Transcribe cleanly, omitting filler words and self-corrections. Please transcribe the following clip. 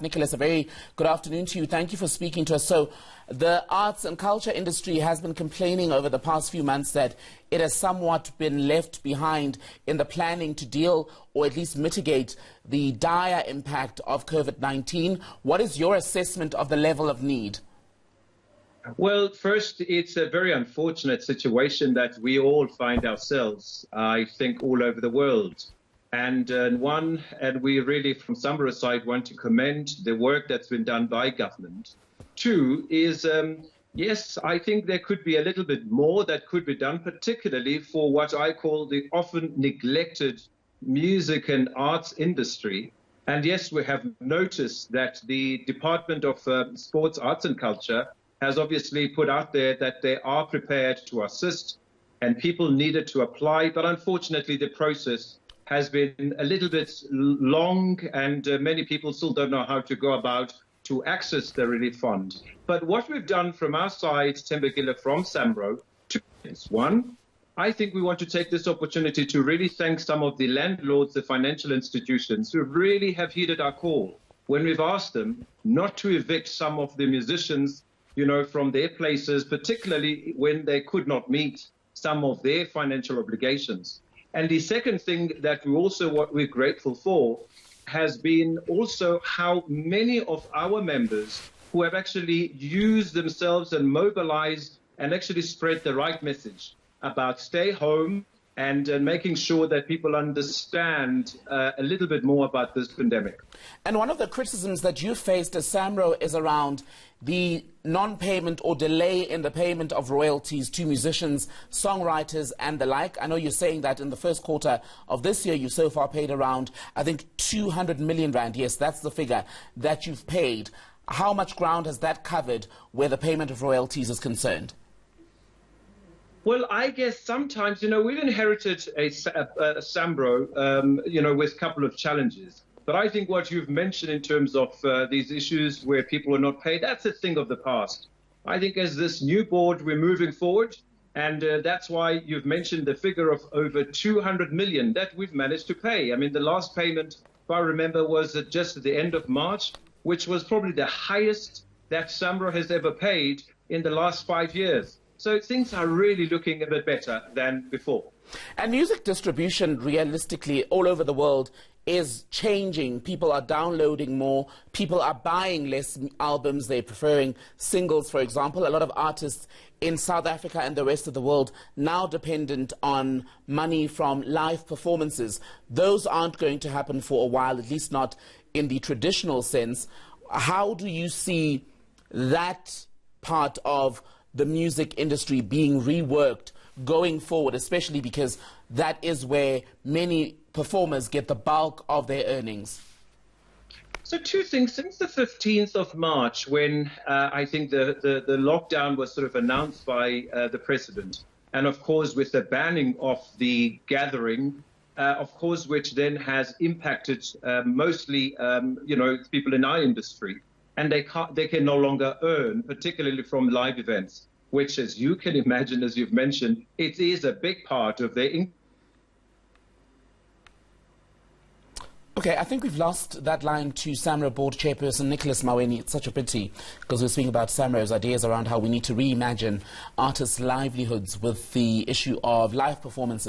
Nicholas, a very good afternoon to you. Thank you for speaking to us. So, the arts and culture industry has been complaining over the past few months that it has somewhat been left behind in the planning to deal or at least mitigate the dire impact of COVID-19. What is your assessment of the level of need? Well, first, it's a very unfortunate situation that we all find ourselves, I think, all over the world. And we really, from SAMRO's side, want to commend the work that's been done by government. Two is, yes, I think there could be a little bit more that could be done, particularly for what I call the often neglected music and arts industry. And yes, we have noticed that the Department of Sports, Arts and Culture has obviously put out there that they are prepared to assist and people needed to apply. But unfortunately, the process has been a little bit long and many people still don't know how to go about to access the relief fund. But what we've done from our side, Thembekile, from SAMRO, two things. One, I think we want to take this opportunity to really thank some of the landlords, the financial institutions who really have heeded our call when we've asked them not to evict some of the musicians, from their places, particularly when they could not meet some of their financial obligations. And the second thing that what we're grateful for has been also how many of our members who have actually used themselves and mobilized and actually spread the right message about stay home and making sure that people understand a little bit more about this pandemic. And one of the criticisms that you faced as SAMRO is around the non-payment or delay in the payment of royalties to musicians, songwriters and the like. I know you're saying that in the first quarter of this year you so far paid around, I think, 200 million rand. Yes, that's the figure that you've paid. How much ground has that covered where the payment of royalties is concerned? Well, I guess sometimes, we've inherited a SAMRO, with a couple of challenges. But I think what you've mentioned in terms of these issues where people are not paid, that's a thing of the past. I think as this new board, we're moving forward. And that's why you've mentioned the figure of over 200 million that we've managed to pay. I mean, the last payment, if I remember, was just at the end of March, which was probably the highest that SAMRO has ever paid in the last 5 years. So things are really looking a bit better than before. And music distribution, realistically, all over the world is changing. People are downloading more. People are buying less albums. They're preferring singles, for example. A lot of artists in South Africa and the rest of the world now dependent on money from live performances. Those aren't going to happen for a while, at least not in the traditional sense. How do you see that part of the music industry being reworked going forward, especially because that is where many performers get the bulk of their earnings? So two things. Since the 15th of March, when I think the lockdown was sort of announced by the president, and of course with the banning of the gathering, of course, which then has impacted mostly, people in our industry. And they can no longer earn, particularly from live events, which, as you can imagine, as you've mentioned, it is a big part of their income. Okay, I think we've lost that line to SAMRO board chairperson Nicholas Maweni. It's such a pity because we're speaking about SAMRO's ideas around how we need to reimagine artists' livelihoods with the issue of live performances.